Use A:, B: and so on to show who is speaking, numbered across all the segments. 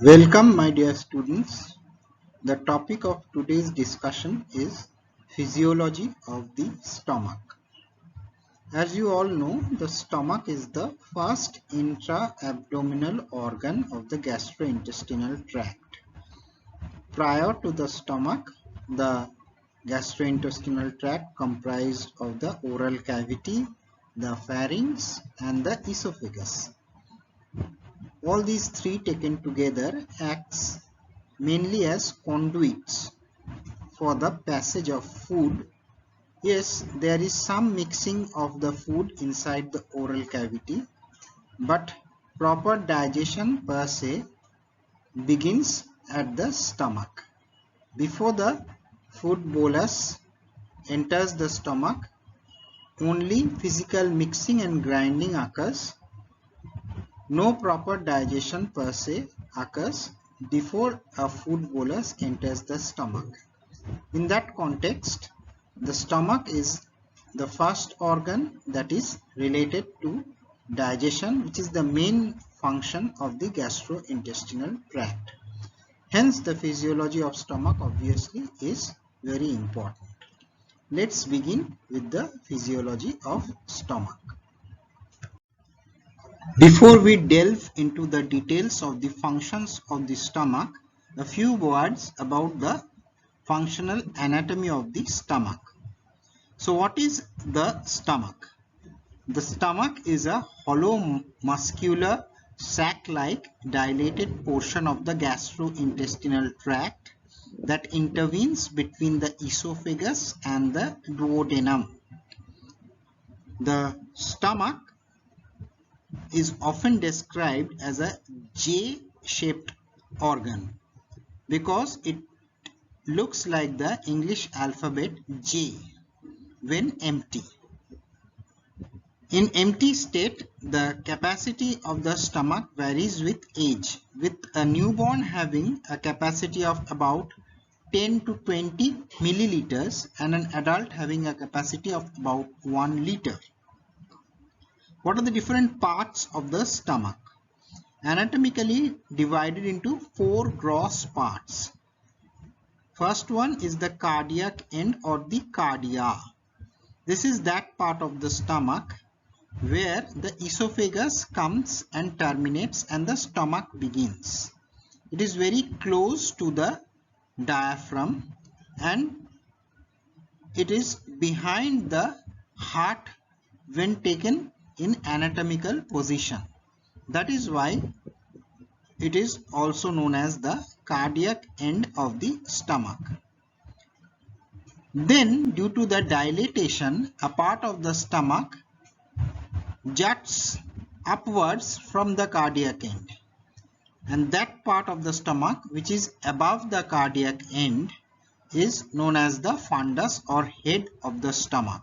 A: Welcome, my dear students. The topic of today's discussion is physiology of the stomach. As you all know, the stomach is the first intra-abdominal organ of the gastrointestinal tract. Prior to the stomach, the gastrointestinal tract comprised of the oral cavity, the pharynx, and the esophagus. All these three taken together acts mainly as conduits for the passage of food. Yes, there is some mixing of the food inside the oral cavity, but proper digestion per se begins at the stomach. Before the food bolus enters the stomach, only physical mixing and grinding occurs. No proper digestion per se occurs before a food bolus enters the stomach. In that context, the stomach is the first organ that is related to digestion, which is the main function of the gastrointestinal tract. Hence, the physiology of stomach obviously is very important. Let's begin with the physiology of stomach. Before we delve into the details of the functions of the stomach, a few words about the functional anatomy of the stomach. So what is the stomach? The stomach is a hollow muscular sac-like dilated portion of the gastrointestinal tract that intervenes between the esophagus and the duodenum. The stomach is often described as a J-shaped organ because it looks like the English alphabet J when empty. In empty state, the capacity of the stomach varies with age, with a newborn having a capacity of about 10 to 20 milliliters and an adult having a capacity of about 1 liter. What are the different parts of the stomach? Anatomically divided into 4 gross parts. First one is the cardiac end or the cardia. This is that part of the stomach where the esophagus comes and terminates and the stomach begins. It is very close to the diaphragm and it is behind the heart when taken in anatomical position. That is why it is also known as the cardiac end of the stomach. Then, due to the dilatation, a part of the stomach juts upwards from the cardiac end, and that part of the stomach which is above the cardiac end is known as the fundus or head of the stomach.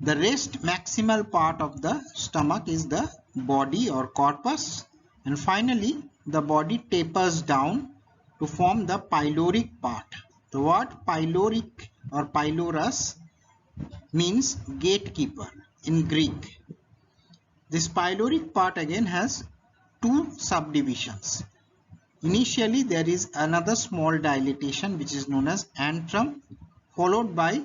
A: The rest maximal part of the stomach is the body or corpus, and finally the body tapers down to form the pyloric part. The word pyloric or pylorus means gatekeeper in Greek. This pyloric part again has 2 subdivisions. Initially there is another small dilatation which is known as antrum, followed by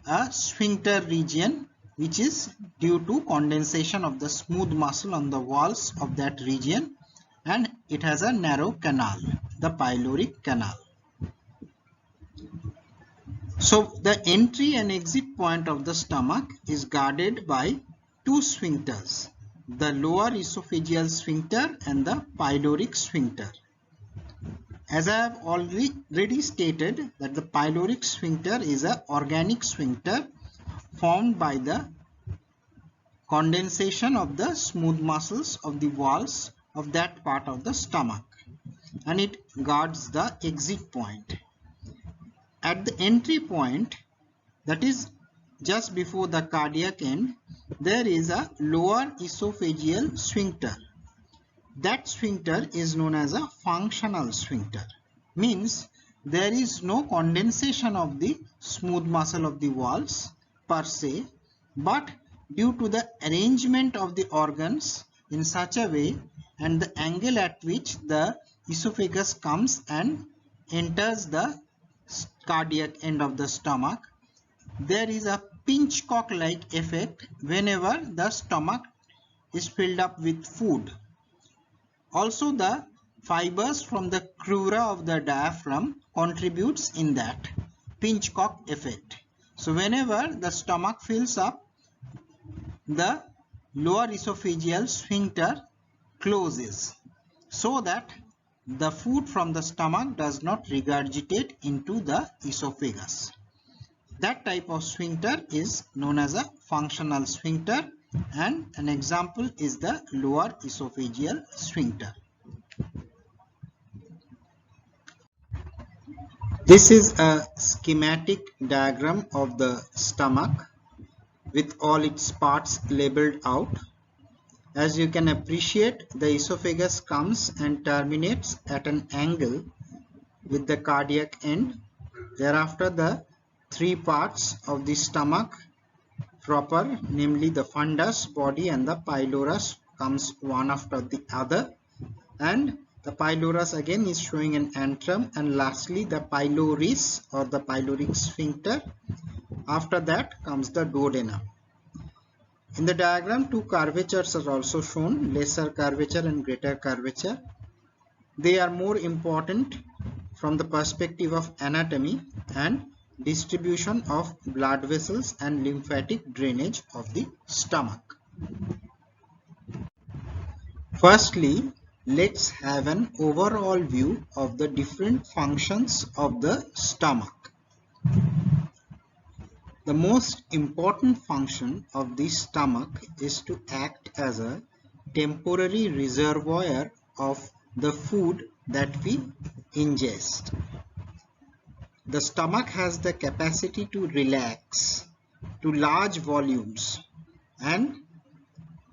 A: a sphincter region which is due to condensation of the smooth muscle on the walls of that region, and it has a narrow canal, the pyloric canal. So the entry and exit point of the stomach is guarded by 2 sphincters, the lower esophageal sphincter and the pyloric sphincter. As I have already stated that the pyloric sphincter is an organic sphincter formed by the condensation of the smooth muscles of the walls of that part of the stomach, and it guards the exit point. At the entry point, that is just before the cardiac end, there is a lower esophageal sphincter. That sphincter is known as a functional sphincter. Means there is no condensation of the smooth muscle of the walls per se, but due to the arrangement of the organs in such a way and the angle at which the esophagus comes and enters the cardiac end of the stomach, there is a pinchcock-like effect whenever the stomach is filled up with food. Also, the fibers from the crura of the diaphragm contributes in that pinchcock effect. So whenever the stomach fills up, the lower esophageal sphincter closes so that the food from the stomach does not regurgitate into the esophagus. That type of sphincter is known as a functional sphincter, and an example is the lower esophageal sphincter. This is a schematic diagram of the stomach with all its parts labeled out. As you can appreciate, the esophagus comes and terminates at an angle with the cardiac end. Thereafter, the three parts of the stomach proper, namely the fundus, body and the pylorus, comes one after the other, and the pylorus again is showing an antrum, and lastly the pyloris or the pyloric sphincter. After that comes the duodenum. In the diagram, two curvatures are also shown, lesser curvature and greater curvature. They are more important from the perspective of anatomy and distribution of blood vessels and lymphatic drainage of the stomach. Firstly, let's have an overall view of the different functions of the stomach. The most important function of the stomach is to act as a temporary reservoir of the food that we ingest. The stomach has the capacity to relax to large volumes, and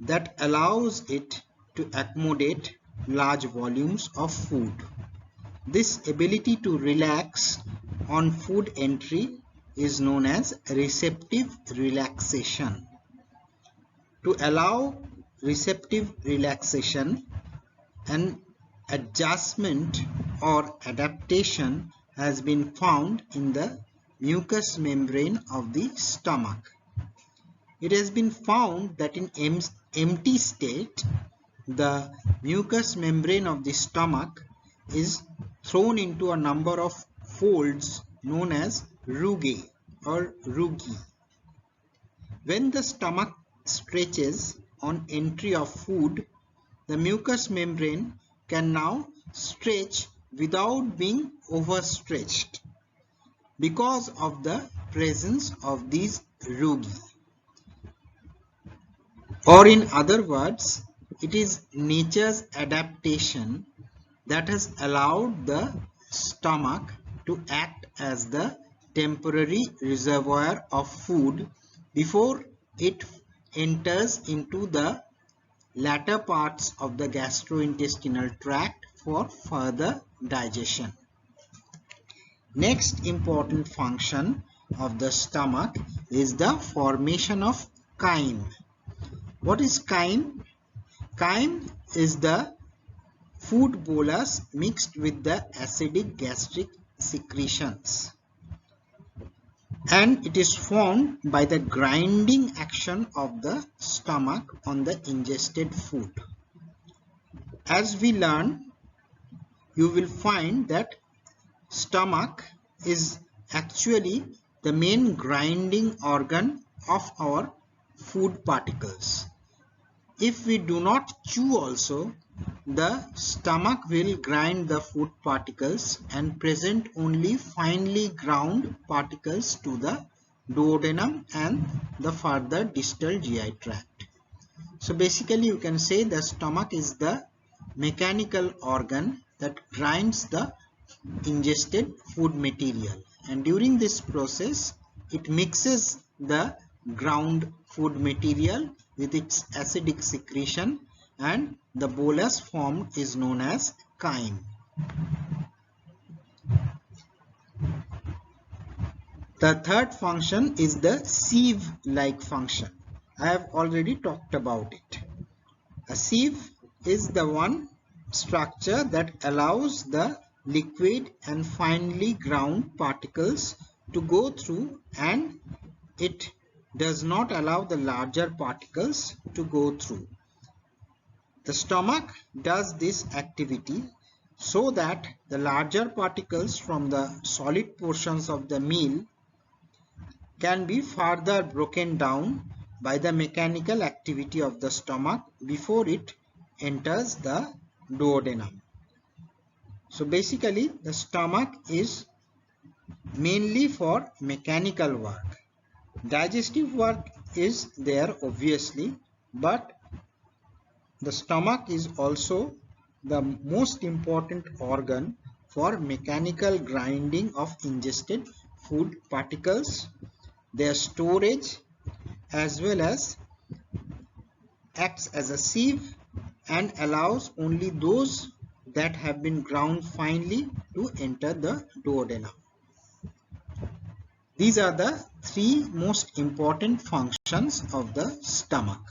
A: that allows it to accommodate large volumes of food. This ability to relax on food entry is known as receptive relaxation. To allow receptive relaxation, an adjustment or adaptation has been found in the mucous membrane of the stomach. It has been found that in empty state, the mucous membrane of the stomach is thrown into a number of folds known as rugae or rugae. When the stomach stretches on entry of food, the mucous membrane can now stretch without being overstretched because of the presence of these rugae. Or in other words, it is nature's adaptation that has allowed the stomach to act as the temporary reservoir of food before it enters into the latter parts of the gastrointestinal tract for further digestion. Next important function of the stomach is the formation of chyme. What is chyme? Chyme is the food bolus mixed with the acidic gastric secretions, and it is formed by the grinding action of the stomach on the ingested food. As we learn, you will find that stomach is actually the main grinding organ of our food particles. If we do not chew also, the stomach will grind the food particles and present only finely ground particles to the duodenum and the further distal GI tract. So basically you can say the stomach is the mechanical organ that grinds the ingested food material, and during this process it mixes the ground food material with its acidic secretion, and the bolus formed is known as chyme. The third function is the sieve-like function. I have already talked about it. A sieve is the one structure that allows the liquid and finely ground particles to go through, and it does not allow the larger particles to go through. The stomach does this activity so that the larger particles from the solid portions of the meal can be further broken down by the mechanical activity of the stomach before it enters the duodenum. So basically the stomach is mainly for mechanical work. Digestive work is there obviously, but the stomach is also the most important organ for mechanical grinding of ingested food particles, their storage, as well as acts as a sieve and allows only those that have been ground finely to enter the duodenum. These are the three most important functions of the stomach.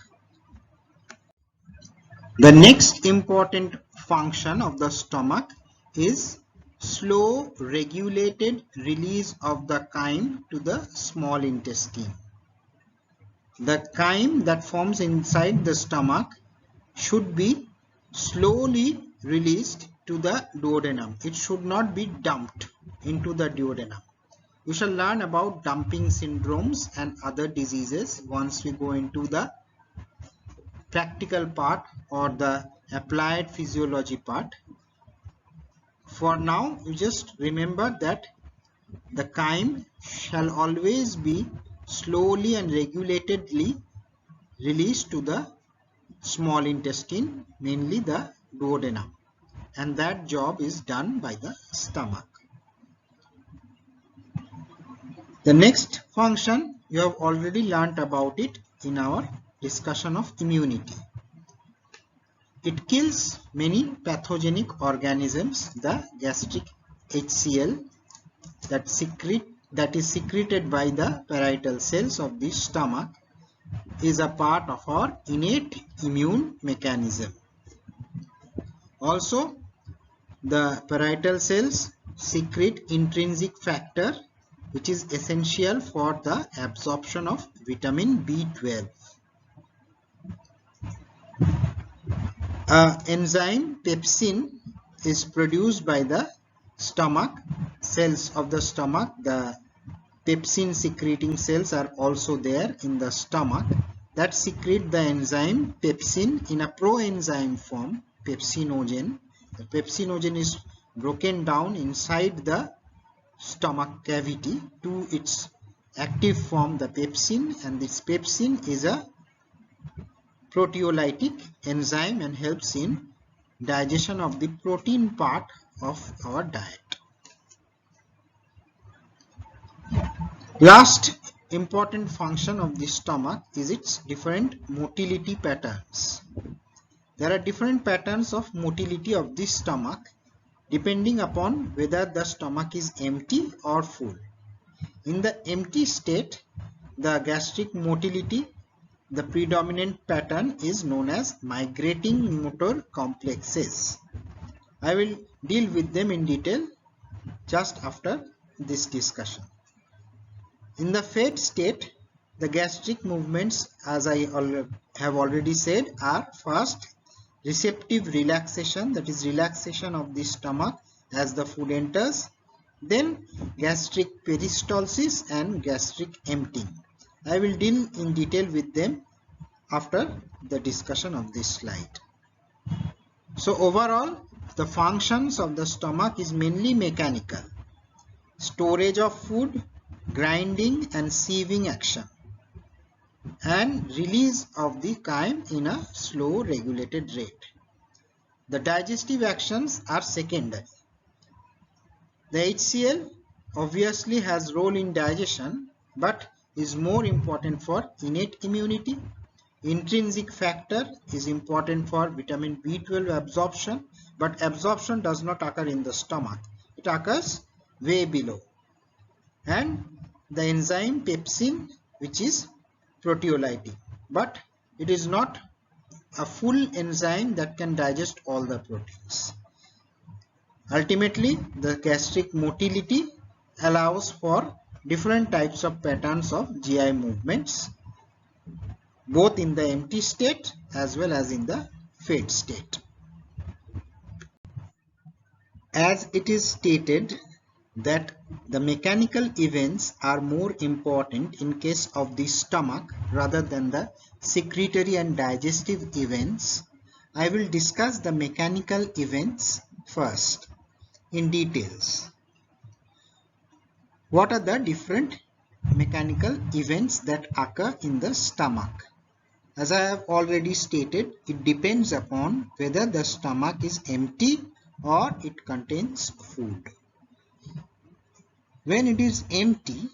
A: The next important function of the stomach is slow regulated release of the chyme to the small intestine. The chyme that forms inside the stomach should be slowly released to the duodenum. It should not be dumped into the duodenum. We shall learn about dumping syndromes and other diseases once we go into the practical part or the applied physiology part. For now, you just remember that the chyme shall always be slowly and regulatedly released to the small intestine, mainly the duodenum, and that job is done by the stomach. The next function, you have already learnt about it in our discussion of immunity. It kills many pathogenic organisms. The gastric HCl that is secreted by the parietal cells of the stomach is a part of our innate immune mechanism. Also, the parietal cells secrete intrinsic factor, which is essential for the absorption of vitamin B12. Enzyme pepsin is produced by the stomach cells of the stomach. The pepsin secreting cells are also there in the stomach that secrete the enzyme pepsin in a proenzyme form, pepsinogen. The pepsinogen is broken down inside the stomach cavity to its active form, the pepsin, and this pepsin is a proteolytic enzyme and helps in digestion of the protein part of our diet. Last important function of the stomach is its different motility patterns. There are different patterns of motility of the stomach depending upon whether the stomach is empty or full. In the empty state, the gastric motility, the predominant pattern is known as migrating motor complexes. I will deal with them in detail just after this discussion. In the fed state, the gastric movements, as I have already said, are first receptive relaxation, that is relaxation of the stomach as the food enters, then gastric peristalsis and gastric emptying. I will deal in detail with them after the discussion of this slide. So overall, the functions of the stomach is mainly mechanical: storage of food, grinding and sieving action, and release of the chyme in a slow regulated rate. The digestive actions are secondary. The HCl obviously has role in digestion but is more important for innate immunity. Intrinsic factor is important for vitamin B12 absorption, but absorption does not occur in the stomach. It occurs way below. And the enzyme pepsin, which is proteolytic, but it is not a full enzyme that can digest all the proteins. Ultimately, the gastric motility allows for different types of patterns of GI movements, both in the empty state as well as in the fed state. As it is stated that the mechanical events are more important in case of the stomach rather than the secretory and digestive events, I will discuss the mechanical events first in details. What are the different mechanical events that occur in the stomach? As I have already stated, it depends upon whether the stomach is empty or it contains food. When it is empty,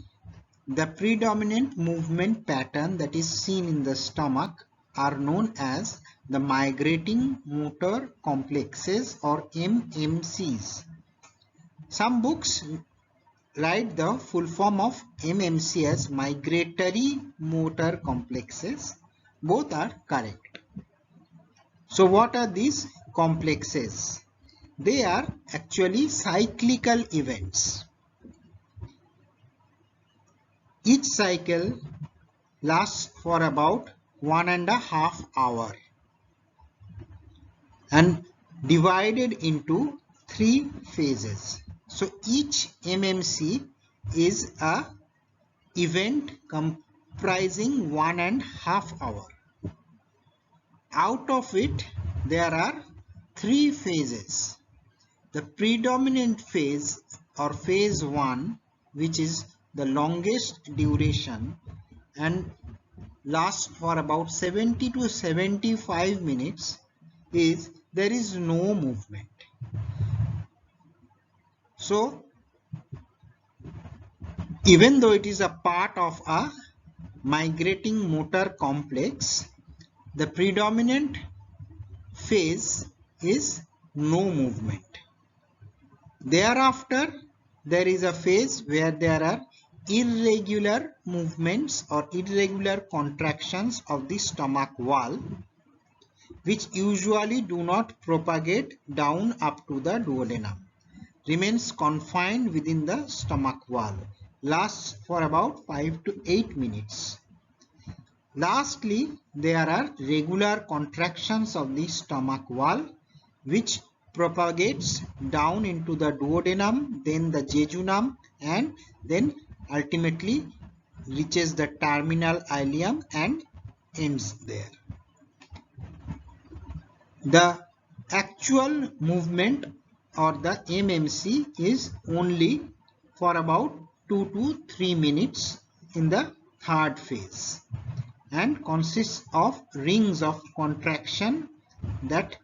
A: the predominant movement pattern that is seen in the stomach are known as the migrating motor complexes or MMCs. Some books write the full form of MMC as migratory motor complexes. Both are correct. So what are these complexes? They are actually cyclical events. Each cycle lasts for about 1.5 hours and divided into 3 phases. So each MMC is a event comprising 1.5 hours. Out of it, there are 3 phases. The predominant phase or phase 1, which is the longest duration and lasts for about 70 to 75 minutes, is there is no movement. So even though it is a part of a migrating motor complex, the predominant phase is no movement. Thereafter, there is a phase where there are irregular movements or irregular contractions of the stomach wall, which usually do not propagate down up to the duodenum, remains confined within the stomach wall, lasts for about 5 to 8 minutes. Lastly, there are regular contractions of the stomach wall, which propagates down into the duodenum, then the jejunum, and then ultimately reaches the terminal ileum and ends there. The actual movement or the MMC is only for about 2 to 3 minutes in the third phase and consists of rings of contraction that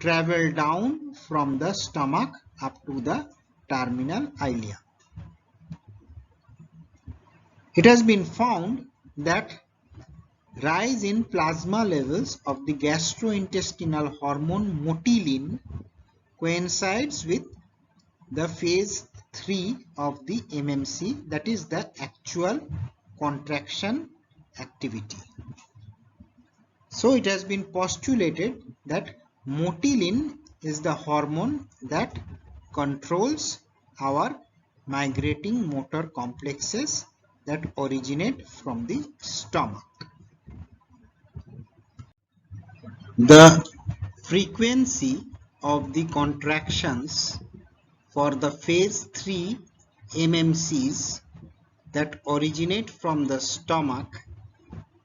A: travel down from the stomach up to the terminal ileum. It has been found that rise in plasma levels of the gastrointestinal hormone motilin coincides with the phase 3 of the MMC, that is the actual contraction activity. So it has been postulated that motilin is the hormone that controls our migrating motor complexes that originate from the stomach. The frequency of the contractions for the phase 3 MMCs that originate from the stomach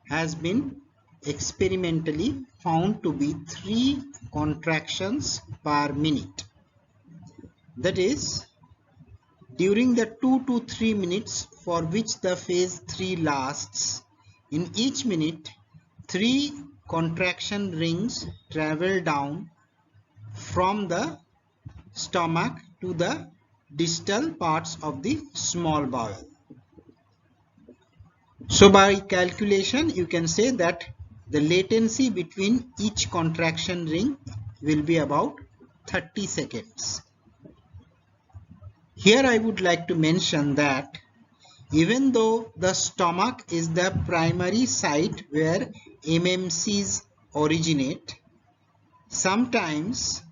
A: has been experimentally found to be 3 contractions per minute. That is, during the 2 to 3 minutes for which the phase 3 lasts, in each minute 3 contraction rings travel down from the stomach to the distal parts of the small bowel. So by calculation, you can say that the latency between each contraction ring will be about 30 seconds. Here I would like to mention that even though the stomach is the primary site where MMCs originate, sometimes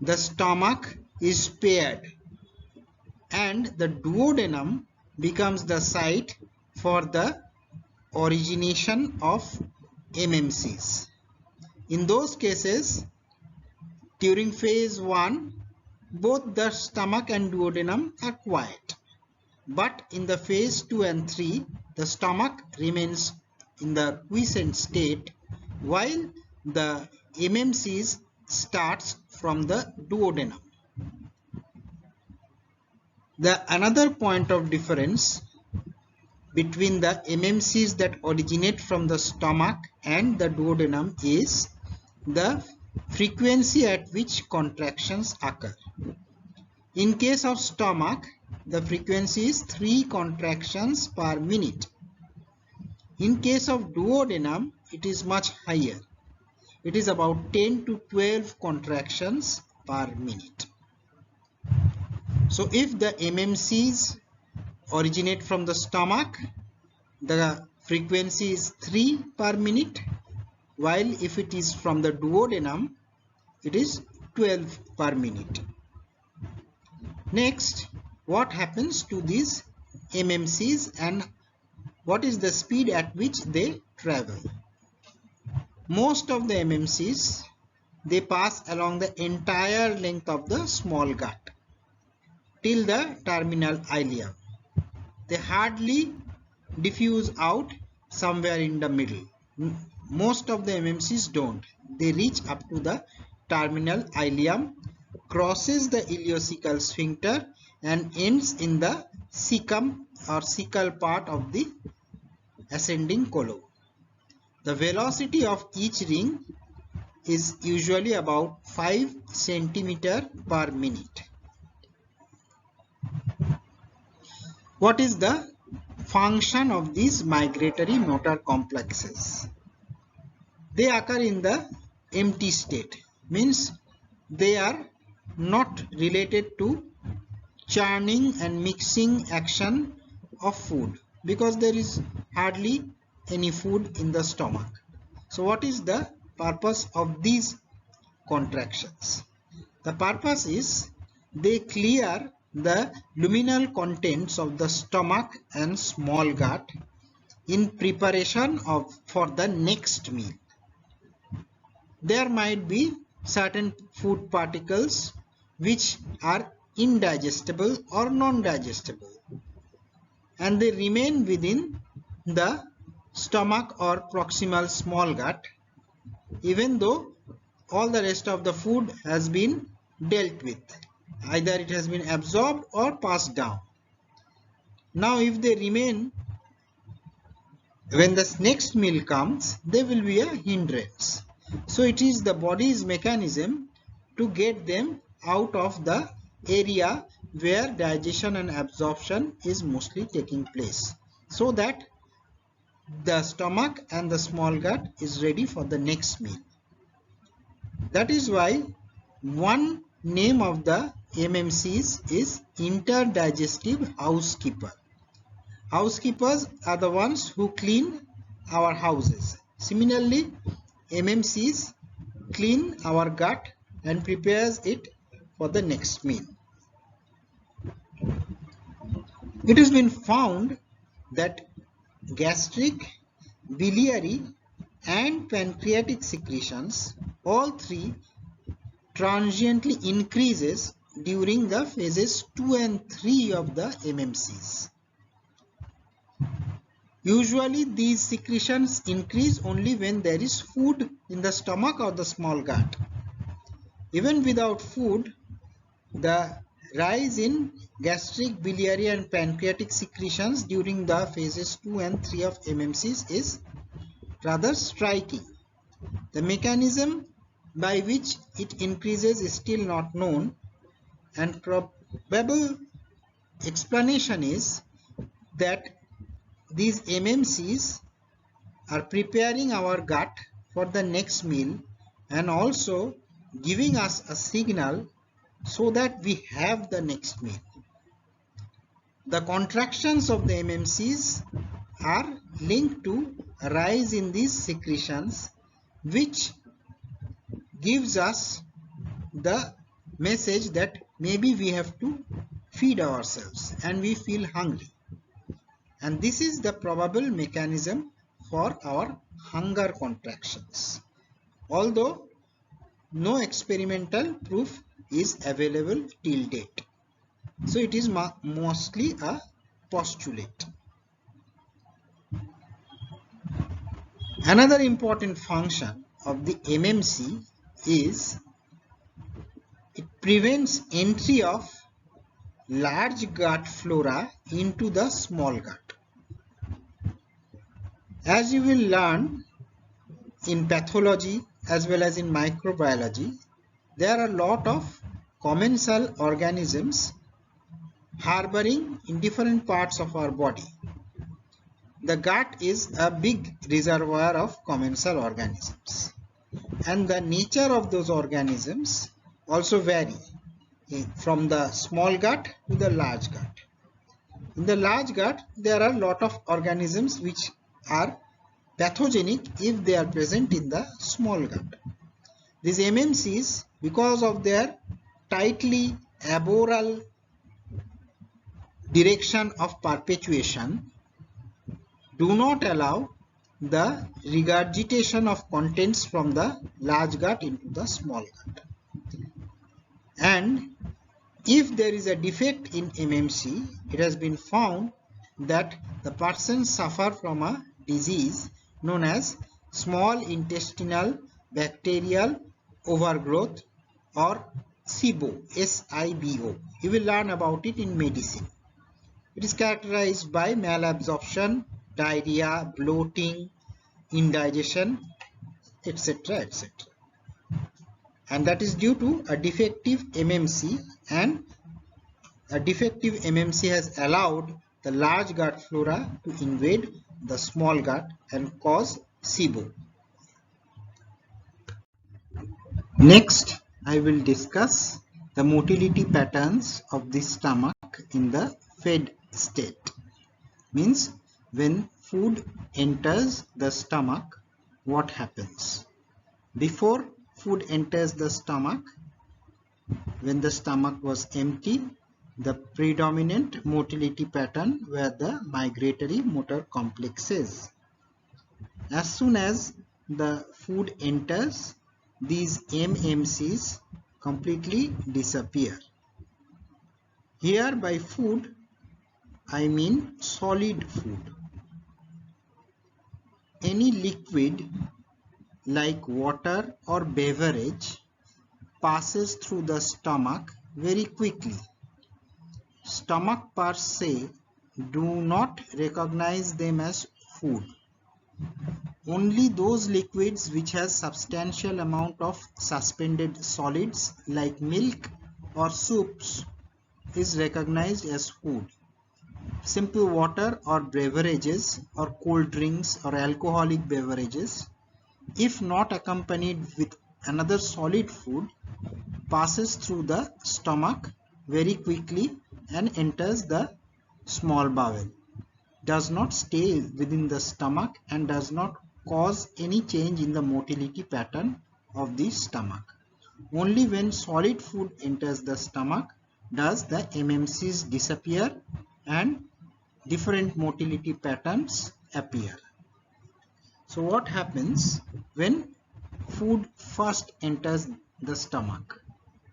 A: the stomach is paired and the duodenum becomes the site for the origination of MMCs. In those cases, during phase 1, both the stomach and duodenum are quiet. But in the phase 2 and 3, the stomach remains in the quiescent state while the MMCs starts from the duodenum. Another point of difference between the MMCs that originate from the stomach and the duodenum is the frequency at which contractions occur. In case of stomach, the frequency is 3 contractions per minute. In case of duodenum, it is much higher. It is about 10 to 12 contractions per minute. So if the MMCs originate from the stomach, the frequency is 3 per minute, while if it is from the duodenum, it is 12 per minute. Next, what happens to these MMCs and what is the speed at which they travel? Most of the MMCs, they pass along the entire length of the small gut till the terminal ileum. They hardly diffuse out somewhere in the middle. Most of the MMCs don't. They reach up to the terminal ileum, crosses the ileocecal sphincter and ends in the cecum or cecal part of the ascending colon. The velocity of each ring is usually about 5 centimeter per minute. What is the function of these migratory motor complexes? They occur in the empty state, means they are not related to churning and mixing action of food because there is hardly any food in the stomach. So what is the purpose of these contractions? The purpose is they clear the luminal contents of the stomach and small gut in preparation for the next meal. There might be certain food particles which are indigestible or non-digestible and they remain within the stomach or proximal small gut even though all the rest of the food has been dealt with. Either it has been absorbed or passed down. Now if they remain, when the next meal comes, they will be a hindrance. So it is the body's mechanism to get them out of the area where digestion and absorption is mostly taking place, so that the stomach and the small gut is ready for the next meal. That is why one name of the MMCs is interdigestive housekeeper. Housekeepers are the ones who clean our houses. Similarly, MMCs clean our gut and prepares it for the next meal. It has been found that gastric, biliary and pancreatic secretions, all three transiently increases during the phases 2 and 3 of the MMCs. Usually these secretions increase only when there is food in the stomach or the small gut. Even without food, the rise in gastric, biliary and pancreatic secretions during the phases 2 and 3 of MMCs is rather striking. The mechanism by which it increases is still not known, and probable explanation is that these MMCs are preparing our gut for the next meal and also giving us a signal so that we have the next meal. The contractions of the MMCs are linked to a rise in these secretions which gives us the message that maybe we have to feed ourselves and we feel hungry. And this is the probable mechanism for our hunger contractions, although no experimental proof is available till date. So it is mostly a postulate. Another important function of the MMC is it prevents entry of large gut flora into the small gut. As you will learn in pathology as well as in microbiology, there are a lot of commensal organisms harboring in different parts of our body. The gut is a big reservoir of commensal organisms, and the nature of those organisms also vary from the small gut to the large gut. In the large gut, there are a lot of organisms which are pathogenic if they are present in the small gut. These MMCs, because of their tightly aboral direction of perpetuation, do not allow the regurgitation of contents from the large gut into the small gut. And if there is a defect in MMC, it has been found that the person suffer from a disease known as small intestinal bacterial overgrowth or SIBO, S-I-B-O. You will learn about it in medicine. It is characterized by malabsorption, diarrhea, bloating, indigestion, etc., etc. And that is due to a defective MMC, and a defective MMC has allowed the large gut flora to invade the small gut and cause SIBO. Next, I will discuss the motility patterns of the stomach in the fed state. Means when food enters the stomach, what happens? Before food enters the stomach, when the stomach was empty, the predominant motility pattern were the migratory motor complexes. As soon as the food enters, these MMCs completely disappear. Here by food, I mean solid food. Any liquid like water or beverage passes through the stomach very quickly. Stomach per se do not recognize them as food. Only those liquids which has substantial amount of suspended solids like milk or soups is recognized as food. Simple water or beverages or cold drinks or alcoholic beverages, if not accompanied with another solid food, passes through the stomach very quickly and enters the small bowel, does not stay within the stomach and does not cause any change in the motility pattern of the stomach. Only when solid food enters the stomach does the MMCs disappear and different motility patterns appear. So what happens when food first enters the stomach?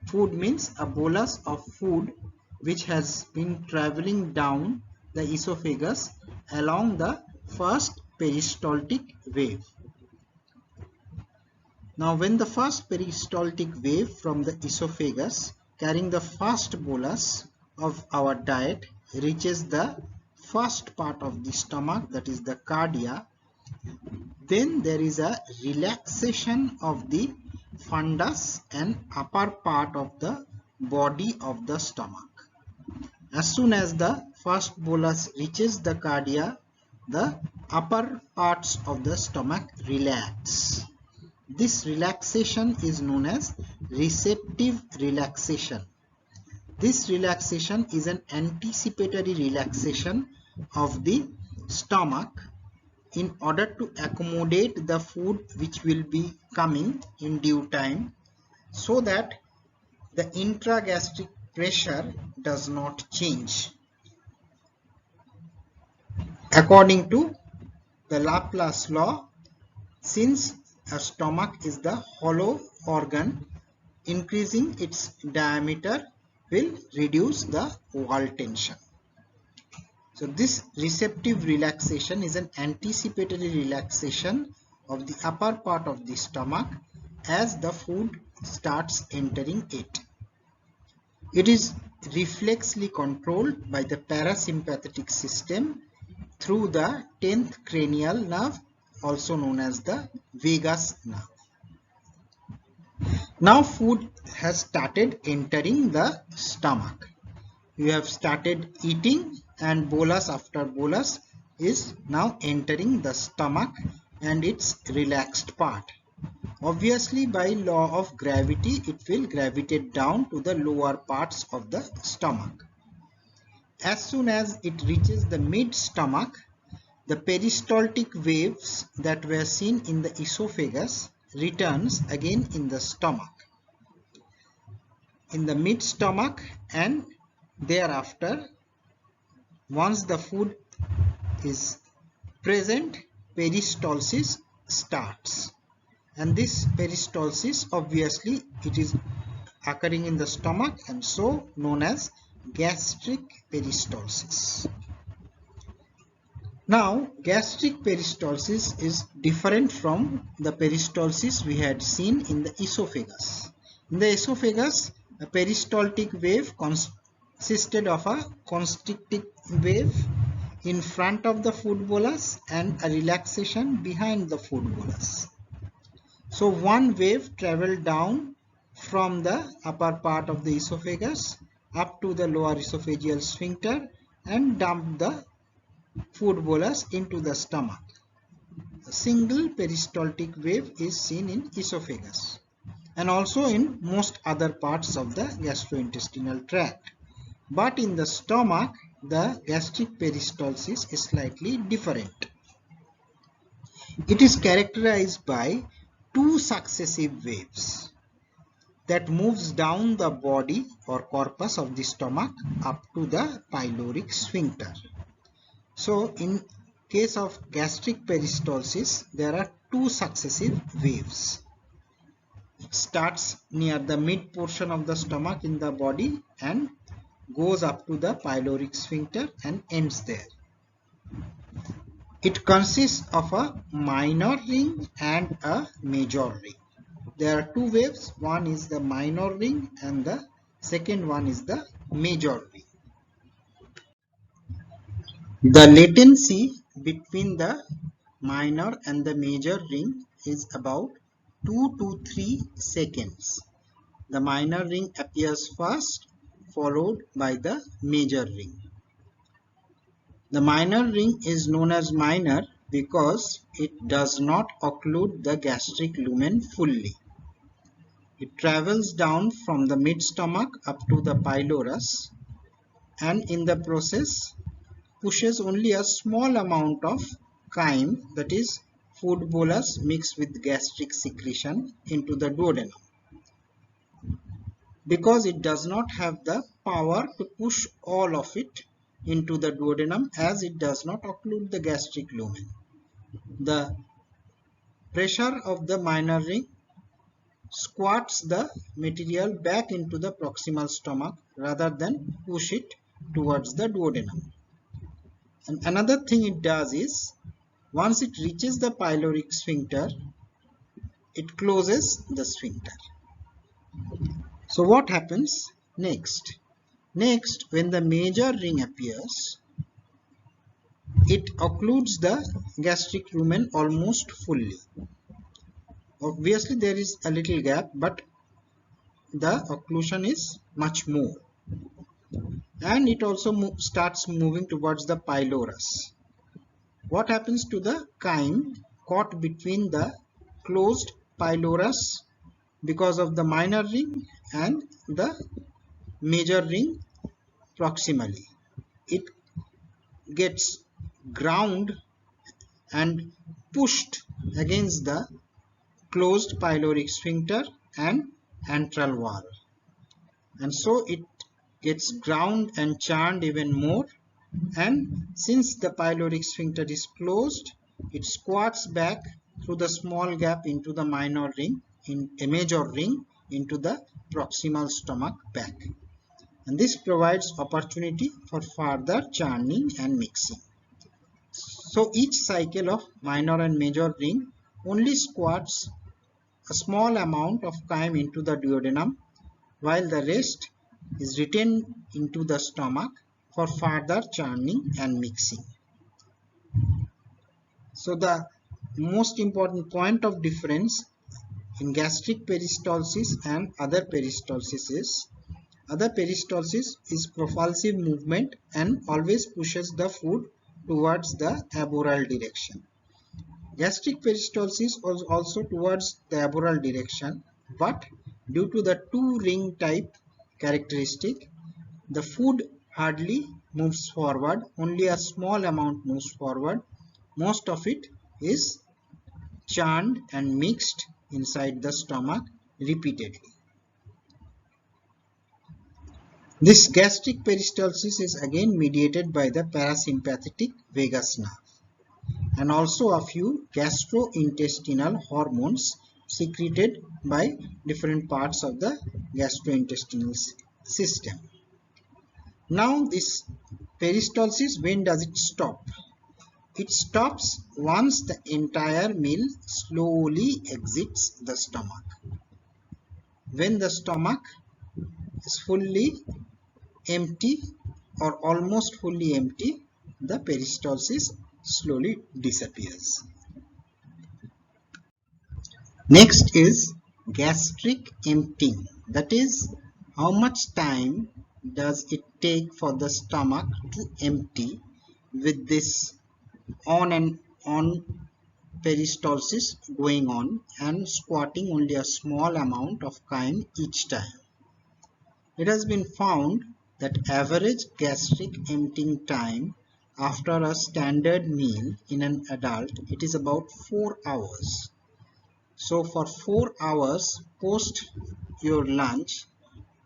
A: Food means a bolus of food which has been traveling down the esophagus along the first peristaltic wave. Now when the first peristaltic wave from the esophagus carrying the first bolus of our diet reaches the first part of the stomach, that is the cardia, then there is a relaxation of the fundus and upper part of the body of the stomach. As soon as the first bolus reaches the cardia, the upper parts of the stomach relax. This relaxation is known as receptive relaxation. This relaxation is an anticipatory relaxation of the stomach in order to accommodate the food which will be coming in due time, so that the intragastric pressure does not change. According to the Laplace law, since a stomach is the hollow organ, increasing its diameter will reduce the wall tension. So this receptive relaxation is an anticipatory relaxation of the upper part of the stomach as the food starts entering it. It is reflexly controlled by the parasympathetic system through the 10th cranial nerve, also known as the vagus nerve. Now food has started entering the stomach. You have started eating, and bolus after bolus is now entering the stomach and its relaxed part. Obviously, by law of gravity, it will gravitate down to the lower parts of the stomach. As soon as it reaches the mid-stomach, the peristaltic waves that were seen in the esophagus returns again in the stomach, in the mid-stomach, and thereafter, once the food is present, peristalsis starts. And this peristalsis, obviously, it is occurring in the stomach and so known as gastric peristalsis. Now, gastric peristalsis is different from the peristalsis we had seen in the esophagus. In the esophagus, a peristaltic wave consisted of a constricting wave in front of the food bolus and a relaxation behind the food bolus. So one wave traveled down from the upper part of the esophagus up to the lower esophageal sphincter and dumped the food bolus into the stomach. A single peristaltic wave is seen in esophagus and also in most other parts of the gastrointestinal tract. But in the stomach, the gastric peristalsis is slightly different. It is characterized by two successive waves that moves down the body or corpus of the stomach up to the pyloric sphincter. So in case of gastric peristalsis, there are two successive waves. It starts near the mid portion of the stomach in the body and goes up to the pyloric sphincter and ends there. It consists of a minor ring and a major ring. There are two waves, one is the minor ring and the second one is the major ring. The latency between the minor and the major ring is about 2 to 3 seconds. The minor ring appears first, followed by the major ring. The minor ring is known as minor because it does not occlude the gastric lumen fully. It travels down from the mid-stomach up to the pylorus and in the process pushes only a small amount of chyme, that is food bolus mixed with gastric secretion, into the duodenum. Because it does not have the power to push all of it into the duodenum, as it does not occlude the gastric lumen. The pressure of the minor ring squats the material back into the proximal stomach rather than push it towards the duodenum. And another thing it does is, once it reaches the pyloric sphincter, it closes the sphincter. So what happens next? Next, when the major ring appears, it occludes the gastric lumen almost fully. Obviously, there is a little gap, but the occlusion is much more. And it also starts moving towards the pylorus. What happens to the chyme caught between the closed pylorus because of the minor ring and the major ring proximally? It gets ground and pushed against the closed pyloric sphincter and antral wall, and so it gets ground and churned even more, and since the pyloric sphincter is closed, it squats back through the small gap into the minor ring, in a major ring, into the proximal stomach back, and this provides opportunity for further churning and mixing. So each cycle of minor and major ring only squats a small amount of chyme into the duodenum, while the rest is retained into the stomach for further churning and mixing. So the most important point of difference in gastric peristalsis and other peristalsis is, other peristalsis is propulsive movement and always pushes the food towards the aboral direction. Gastric peristalsis was also towards the aboral direction, but due to the two ring type characteristic, the food hardly moves forward, only a small amount moves forward. Most of it is churned and mixed inside the stomach repeatedly. This gastric peristalsis is again mediated by the parasympathetic vagus nerve and also a few gastrointestinal hormones secreted by different parts of the gastrointestinal system. Now this peristalsis, when does it stop? It stops once the entire meal slowly exits the stomach. When the stomach is fully empty or almost fully empty, the peristalsis slowly disappears. Next is gastric emptying. That is, how much time does it take for the stomach to empty with this on and on peristalsis going on and squatting only a small amount of chyme each time. It has been found that average gastric emptying time after a standard meal in an adult, it is about 4 hours. So for 4 hours post your lunch,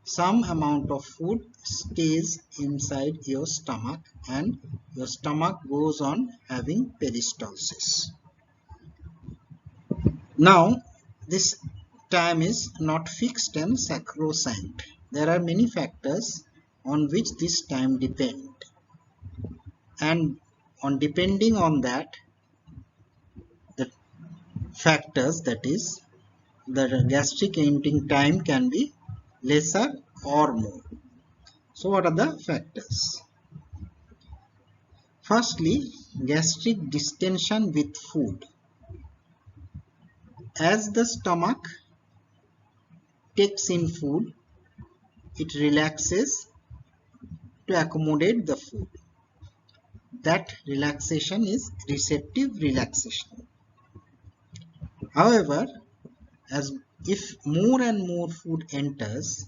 A: some amount of food stays inside your stomach and your stomach goes on having peristalsis. Now this time is not fixed and sacrosanct. There are many factors on which this time depend, and on depending on that, the factors, that is the gastric emptying time can be lesser or more. So what are the factors? Firstly, gastric distension with food. As the stomach takes in food, it relaxes to accommodate the food. That relaxation is receptive relaxation. However, as if more and more food enters,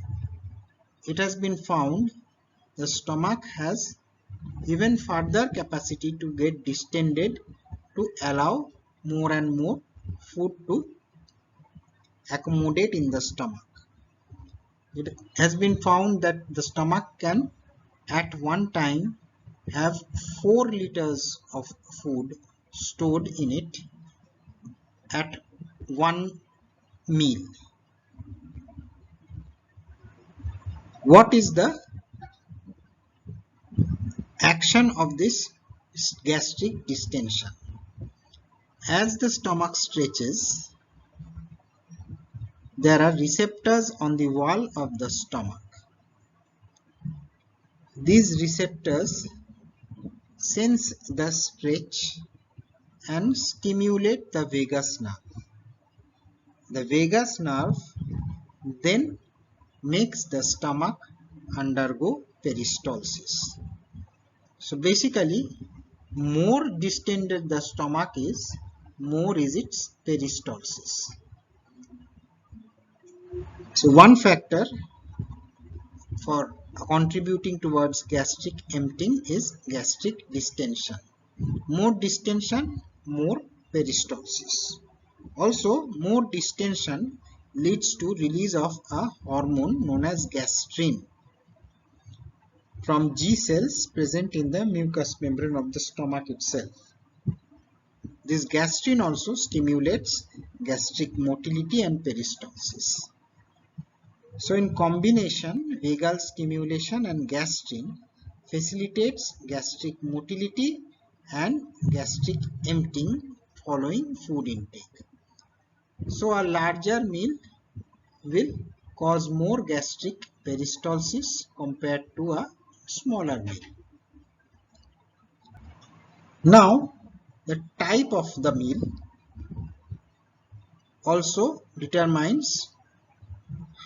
A: it has been found the stomach has even further capacity to get distended to allow more and more food to accommodate in the stomach. It has been found that the stomach can at one time have 4 liters of food stored in it at one meal. What is the action of this gastric distension? As the stomach stretches, there are receptors on the wall of the stomach. These receptors sense the stretch and stimulate the vagus nerve. The vagus nerve then makes the stomach undergo peristalsis. So basically, more distended the stomach is, more is its peristalsis. So one factor for contributing towards gastric emptying is gastric distension. More distension more peristalsis. Also, more distension leads to release of a hormone known as gastrin from G cells present in the mucous membrane of the stomach itself. This gastrin also stimulates gastric motility and peristalsis. So in combination, vagal stimulation and gastrin facilitates gastric motility and gastric emptying following food intake. So a larger meal will cause more gastric peristalsis compared to a smaller meal. Now, the type of the meal also determines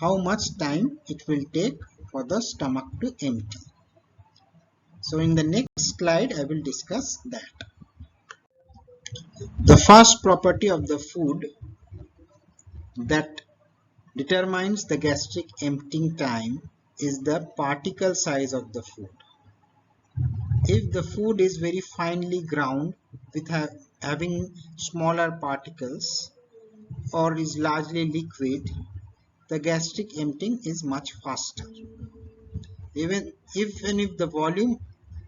A: how much time it will take for the stomach to empty. So in the next slide, I will discuss that. The first property of the food that determines the gastric emptying time is the particle size of the food. If the food is very finely ground with having smaller particles or is largely liquid, the gastric emptying is much faster. Even if the volume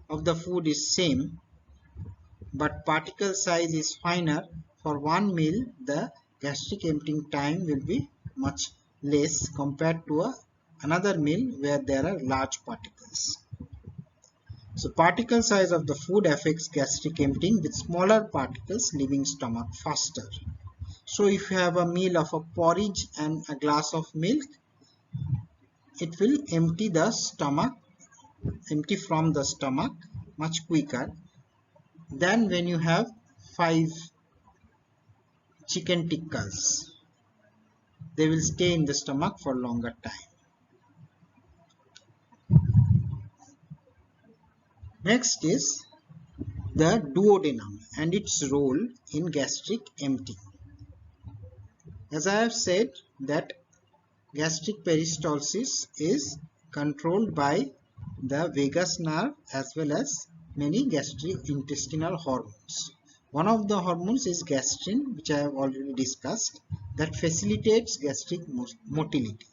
A: of the food is same but particle size is finer, for one meal the gastric emptying time will be much less compared to another meal where there are large particles. So particle size of the food affects gastric emptying, with smaller particles leaving stomach faster. So if you have a meal of a porridge and a glass of milk, it will empty from the stomach much quicker than when you have 5 chicken tikkas. They will stay in the stomach for longer time. Next is the duodenum and its role in gastric emptying. As I have said that gastric peristalsis is controlled by the vagus nerve as well as many gastrointestinal hormones. One of the hormones is gastrin, which I have already discussed, that facilitates gastric motility.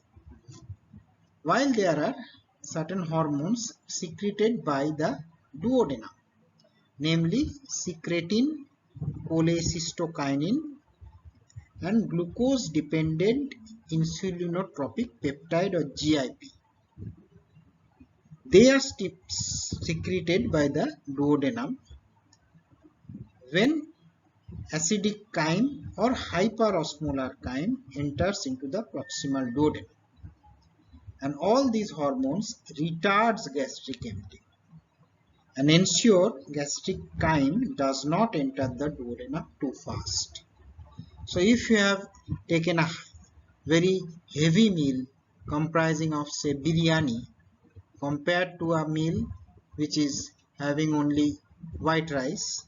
A: While there are certain hormones secreted by the duodenum, namely secretin, cholecystokinin, and glucose-dependent insulinotropic peptide or GIP. They are secreted by the duodenum when acidic chyme or hyperosmolar chyme enters into the proximal duodenum. And all these hormones retards gastric emptying and ensure gastric chyme does not enter the duodenum too fast. So if you have taken a very heavy meal comprising of say biryani compared to a meal which is having only white rice,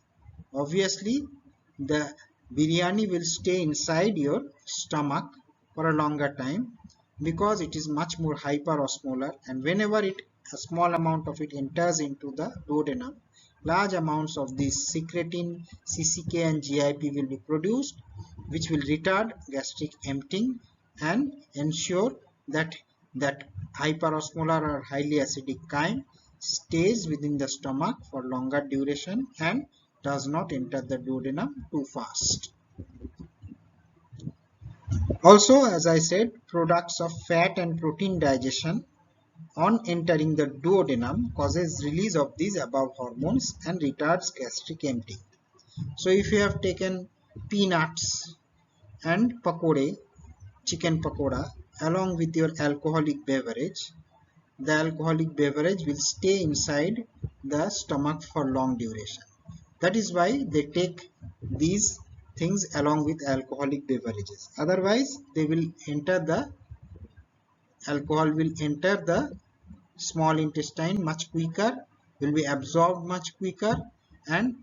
A: obviously the biryani will stay inside your stomach for a longer time because it is much more hyperosmolar, and whenever a small amount of it enters into the duodenum, large amounts of this secretin, CCK and GIP will be produced, which will retard gastric emptying and ensure that hyperosmolar or highly acidic chyme stays within the stomach for longer duration and does not enter the duodenum too fast. Also, as I said, products of fat and protein digestion on entering the duodenum causes release of these above hormones and retards gastric emptying. So if you have taken peanuts and pakode, chicken pakoda, along with your alcoholic beverage, the alcoholic beverage will stay inside the stomach for long duration. That is why they take these things along with alcoholic beverages. Otherwise, alcohol will enter the small intestine much quicker, will be absorbed much quicker, and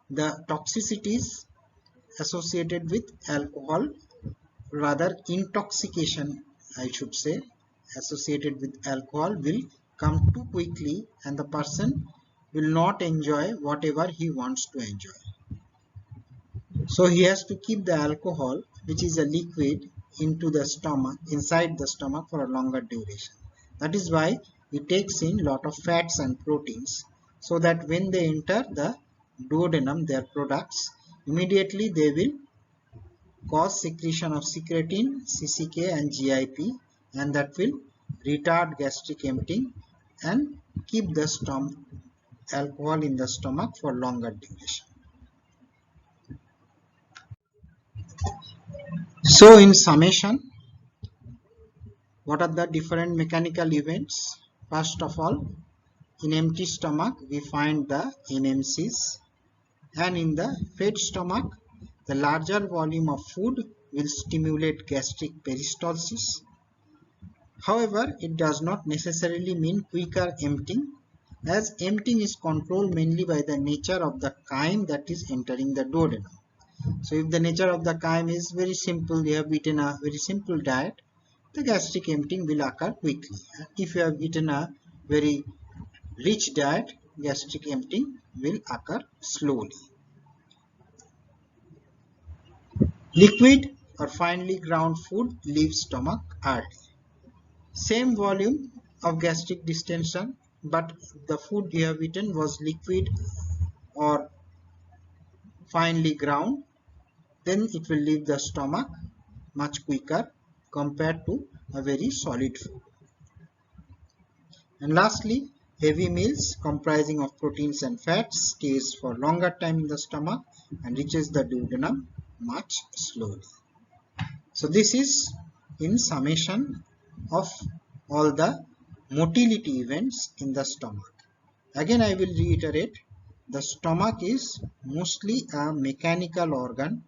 A: the toxicities associated with alcohol, rather intoxication I should say, associated with alcohol will come too quickly and the person will not enjoy whatever he wants to enjoy. So he has to keep the alcohol, which is a liquid, inside the stomach for a longer duration. That is why he takes in lot of fats and proteins, so that when they enter the duodenum, their products, immediately they will cause secretion of secretin, CCK and GIP, and that will retard gastric emptying and keep the alcohol in the stomach for longer duration. So in summation, what are the different mechanical events? First of all, in empty stomach we find the NMCs, and in the fed stomach the larger volume of food will stimulate gastric peristalsis. However, it does not necessarily mean quicker emptying, as emptying is controlled mainly by the nature of the chyme that is entering the duodenum. So if the nature of the chyme is very simple, you have eaten a very simple diet, the gastric emptying will occur quickly. If you have eaten a very rich diet, gastric emptying will occur slowly. Liquid or finely ground food leaves stomach early. Same volume of gastric distension, but the food you have eaten was liquid or finely ground, then it will leave the stomach much quicker compared to a very solid food. And lastly, heavy meals comprising of proteins and fats stays for longer time in the stomach and reaches the duodenum much slowly. So this is in summation of all the motility events in the stomach. Again, I will reiterate, the stomach is mostly a mechanical organ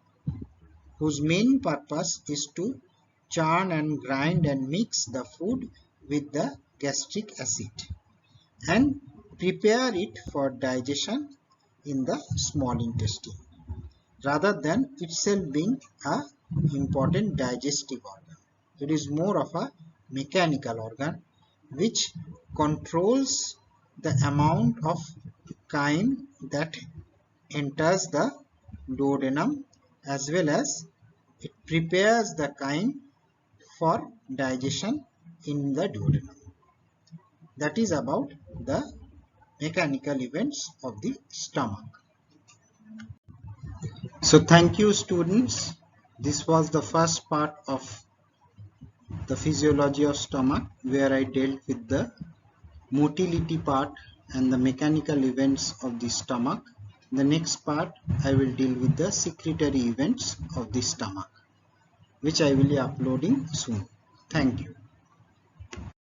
A: whose main purpose is to churn and grind and mix the food with the gastric acid and prepare it for digestion in the small intestine, rather than itself being an important digestive organ. It is more of a mechanical organ which controls the amount of chyme that enters the duodenum, as well as it prepares the chyme for digestion in the duodenum. That is about the mechanical events of the stomach. So thank you, students. This was the first part of the physiology of stomach, where I dealt with the motility part and the mechanical events of the stomach. In the next part, I will deal with the secretory events of the stomach, which I will be uploading soon. Thank you.